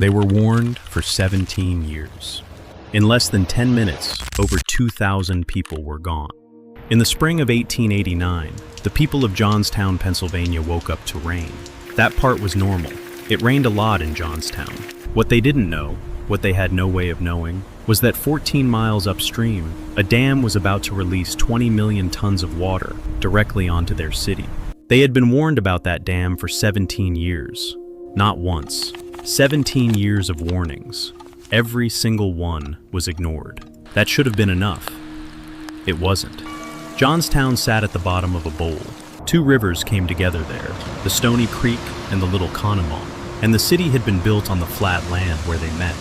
They were warned for 17 years. In less than 10 minutes, over 2,000 people were gone. In the spring of 1889, the people of Johnstown, Pennsylvania woke up to rain. That part was normal. It rained a lot in Johnstown. What they didn't know, what they had no way of knowing, was that 14 miles upstream, a dam was about to release 20 million tons of water directly onto their city. They had been warned about that dam for 17 years. Not once. 17 years of warnings. Every single one was ignored. That should have been enough. It wasn't. Johnstown sat at the bottom of a bowl. Two rivers came together there, the Stony Creek and the Little Conemaugh, and the city had been built on the flat land where they met.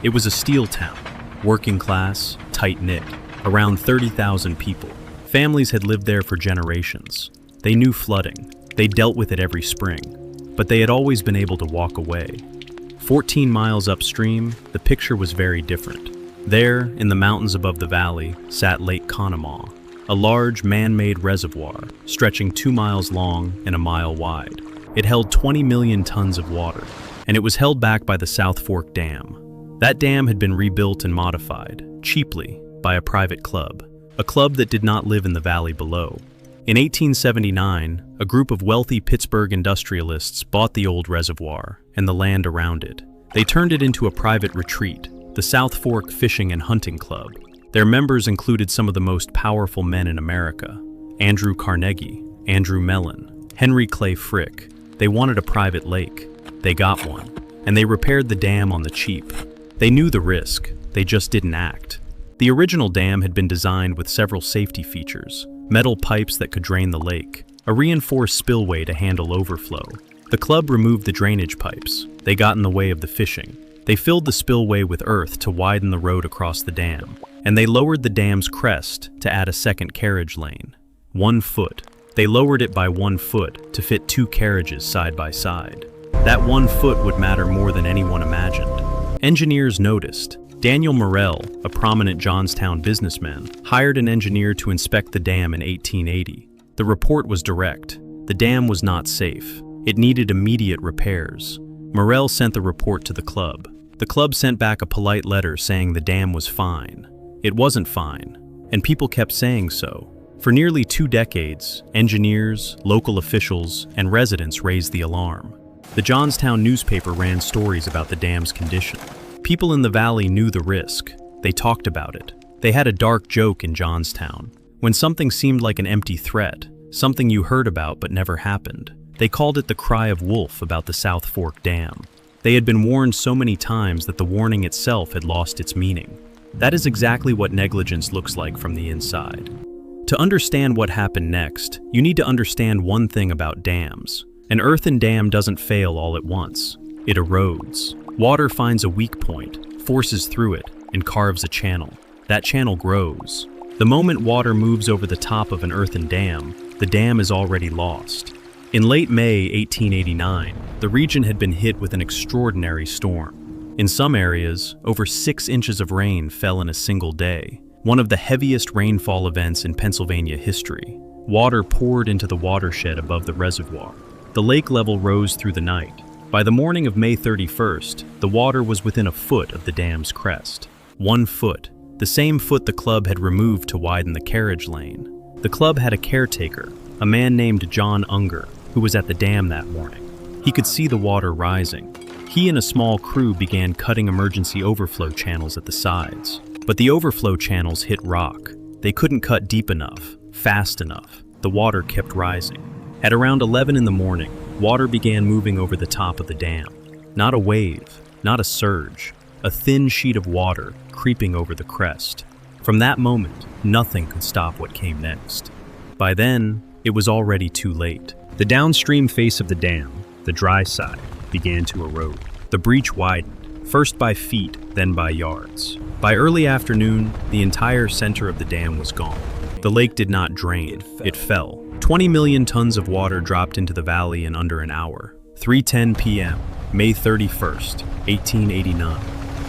It was a steel town, working class, tight-knit, around 30,000 people. Families had lived there for generations. They knew flooding. They dealt with it every spring, but they had always been able to walk away. 14 miles upstream, the picture was very different. There, in the mountains above the valley, sat Lake Conemaugh, a large man-made reservoir stretching 2 miles long and a mile wide. It held 20 million tons of water, and it was held back by the South Fork Dam. That dam had been rebuilt and modified, cheaply, by a private club, a club that did not live in the valley below. In 1879, a group of wealthy Pittsburgh industrialists bought the old reservoir and the land around it. They turned it into a private retreat, the South Fork Fishing and Hunting Club. Their members included some of the most powerful men in America: Andrew Carnegie, Andrew Mellon, Henry Clay Frick. They wanted a private lake. They got one, and they repaired the dam on the cheap. They knew the risk, they just didn't act. The original dam had been designed with several safety features: metal pipes that could drain the lake, a reinforced spillway to handle overflow. The club removed the drainage pipes. They got in the way of the fishing. They filled the spillway with earth to widen the road across the dam, and they lowered the dam's crest to add a second carriage lane. 1 foot. They lowered it by 1 foot to fit 2 carriages side by side. That 1 foot would matter more than anyone imagined. Engineers noticed. Daniel Morrell, a prominent Johnstown businessman, hired an engineer to inspect the dam in 1880. The report was direct. The dam was not safe. It needed immediate repairs. Morrell sent the report to the club. The club sent back a polite letter saying the dam was fine. It wasn't fine, and people kept saying so. For nearly 2 decades, engineers, local officials, and residents raised the alarm. The Johnstown newspaper ran stories about the dam's condition. People in the valley knew the risk. They talked about it. They had a dark joke in Johnstown. When something seemed like an empty threat, something you heard about but never happened, they called it the cry of wolf about the South Fork Dam. They had been warned so many times that the warning itself had lost its meaning. That is exactly what negligence looks like from the inside. To understand what happened next, you need to understand one thing about dams. An earthen dam doesn't fail all at once. It erodes. Water finds a weak point, forces through it, and carves a channel. That channel grows. The moment water moves over the top of an earthen dam, the dam is already lost. In late May 1889, the region had been hit with an extraordinary storm. In some areas, over 6 inches of rain fell in a single day, one of the heaviest rainfall events in Pennsylvania history. Water poured into the watershed above the reservoir. The lake level rose through the night. By the morning of May 31st, the water was within a foot of the dam's crest. 1 foot, the same foot the club had removed to widen the carriage lane. The club had a caretaker, a man named John Unger, who was at the dam that morning. He could see the water rising. He and a small crew began cutting emergency overflow channels at the sides. But the overflow channels hit rock. They couldn't cut deep enough, fast enough. The water kept rising. At around 11 in the morning, water began moving over the top of the dam. Not a wave, not a surge, a thin sheet of water creeping over the crest. From that moment, nothing could stop what came next. By then, it was already too late. The downstream face of the dam, the dry side, began to erode. The breach widened, first by feet, then by yards. By early afternoon, the entire center of the dam was gone. The lake did not drain, it fell. 20 million tons of water dropped into the valley in under an hour. 3:10 p.m., May 31st, 1889.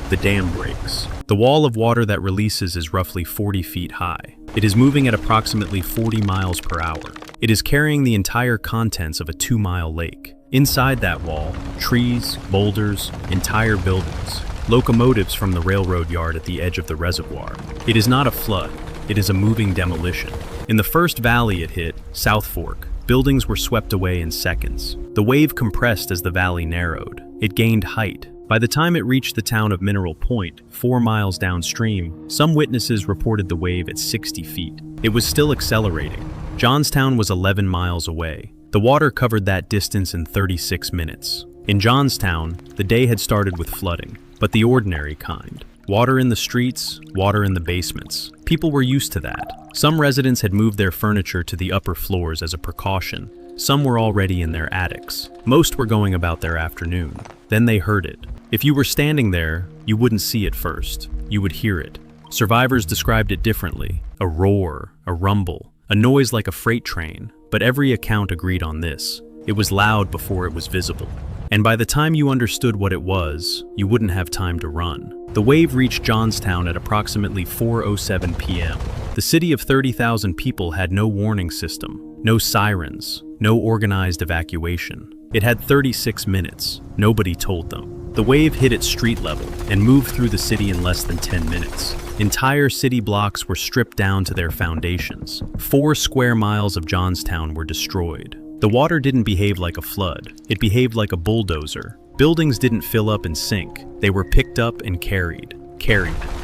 The dam breaks. The wall of water that releases is roughly 40 feet high. It is moving at approximately 40 miles per hour. It is carrying the entire contents of a 2-mile lake. Inside that wall, trees, boulders, entire buildings, locomotives from the railroad yard at the edge of the reservoir. It is not a flood, it is a moving demolition. In the first valley it hit, South Fork, buildings were swept away in seconds. The wave compressed as the valley narrowed. It gained height. By the time it reached the town of Mineral Point, 4 miles downstream, some witnesses reported the wave at 60 feet. It was still accelerating. Johnstown was 11 miles away. The water covered that distance in 36 minutes. In Johnstown, the day had started with flooding, but the ordinary kind. Water in the streets, water in the basements. People were used to that. Some residents had moved their furniture to the upper floors as a precaution. Some were already in their attics. Most were going about their afternoon. Then they heard it. If you were standing there, you wouldn't see it first. You would hear it. Survivors described it differently. A roar, a rumble, a noise like a freight train. But every account agreed on this. It was loud before it was visible. And by the time you understood what it was, you wouldn't have time to run. The wave reached Johnstown at approximately 4:07 p.m. The city of 30,000 people had no warning system, no sirens, no organized evacuation. It had 36 minutes. Nobody told them. The wave hit at street level and moved through the city in less than 10 minutes. Entire city blocks were stripped down to their foundations. 4 square miles of Johnstown were destroyed. The water didn't behave like a flood. It behaved like a bulldozer. Buildings didn't fill up and sink. They were picked up and carried,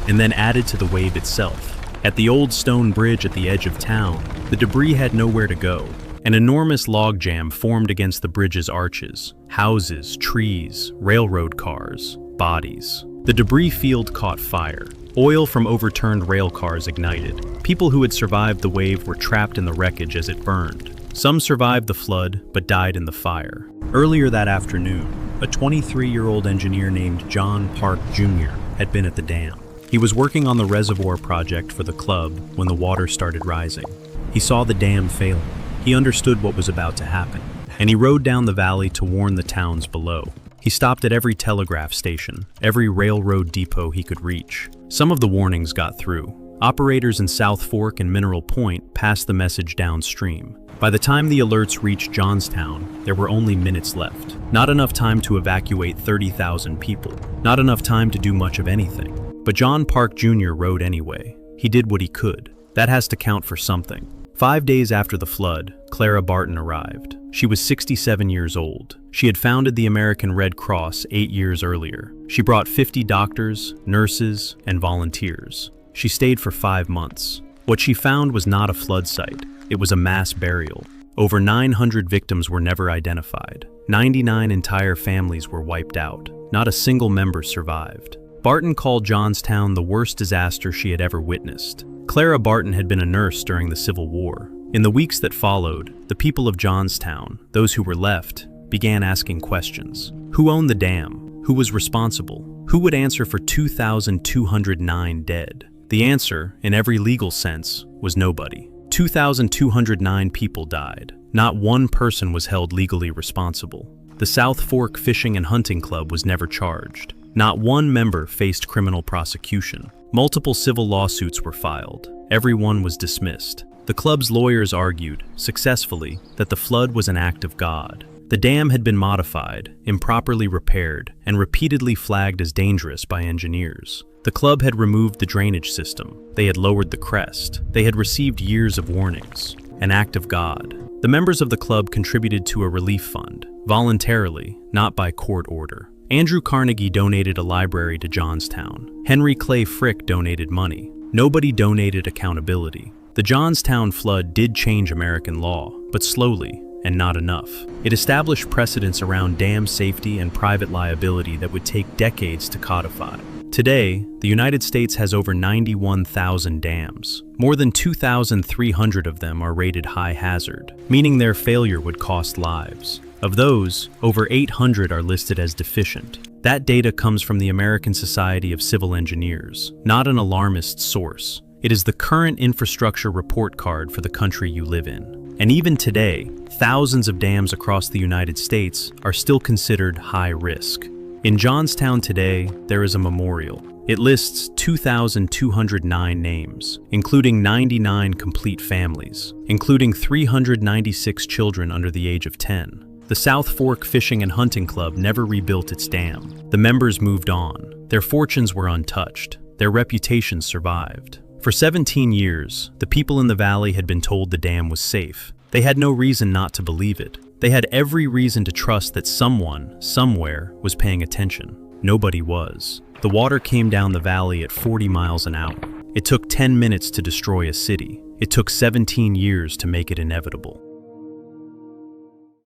and then added to the wave itself. At the old stone bridge at the edge of town, the debris had nowhere to go. An enormous logjam formed against the bridge's arches. Houses, trees, railroad cars, bodies. The debris field caught fire. Oil from overturned rail cars ignited. People who had survived the wave were trapped in the wreckage as it burned. Some survived the flood, but died in the fire. Earlier that afternoon, a 23-year-old engineer named John Park Jr. had been at the dam. He was working on the reservoir project for the club when the water started rising. He saw the dam failing. He understood what was about to happen, and he rode down the valley to warn the towns below. He stopped at every telegraph station, every railroad depot he could reach. Some of the warnings got through. Operators in South Fork and Mineral Point passed the message downstream. By the time the alerts reached Johnstown, there were only minutes left. Not enough time to evacuate 30,000 people. Not enough time to do much of anything. But John Park Jr. rode anyway. He did what he could. That has to count for something. 5 days after the flood, Clara Barton arrived. She was 67 years old. She had founded the American Red Cross 8 years earlier. She brought 50 doctors, nurses, and volunteers. She stayed for 5 months. What she found was not a flood site. It was a mass burial. Over 900 victims were never identified. 99 entire families were wiped out. Not a single member survived. Barton called Johnstown the worst disaster she had ever witnessed. Clara Barton had been a nurse during the Civil War. In the weeks that followed, the people of Johnstown, those who were left, began asking questions. Who owned the dam? Who was responsible? Who would answer for 2,209 dead? The answer, in every legal sense, was nobody. 2,209 people died. Not one person was held legally responsible. The South Fork Fishing and Hunting Club was never charged. Not one member faced criminal prosecution. Multiple civil lawsuits were filed. Everyone was dismissed. The club's lawyers argued, successfully, that the flood was an act of God. The dam had been modified, improperly repaired, and repeatedly flagged as dangerous by engineers. The club had removed the drainage system. They had lowered the crest. They had received years of warnings. An act of God. The members of the club contributed to a relief fund, voluntarily, not by court order. Andrew Carnegie donated a library to Johnstown. Henry Clay Frick donated money. Nobody donated accountability. The Johnstown flood did change American law, but slowly, and not enough. It established precedents around dam safety and private liability that would take decades to codify. Today, the United States has over 91,000 dams. More than 2,300 of them are rated high hazard, meaning their failure would cost lives. Of those, over 800 are listed as deficient. That data comes from the American Society of Civil Engineers, not an alarmist source. It is the current infrastructure report card for the country you live in. And even today, thousands of dams across the United States are still considered high risk. In Johnstown today, there is a memorial. It lists 2,209 names, including 99 complete families, including 396 children under the age of 10. The South Fork Fishing and Hunting Club never rebuilt its dam. The members moved on. Their fortunes were untouched. Their reputations survived. For 17 years, the people in the valley had been told the dam was safe. They had no reason not to believe it. They had every reason to trust that someone, somewhere, was paying attention. Nobody was. The water came down the valley at 40 miles an hour. It took 10 minutes to destroy a city. It took 17 years to make it inevitable.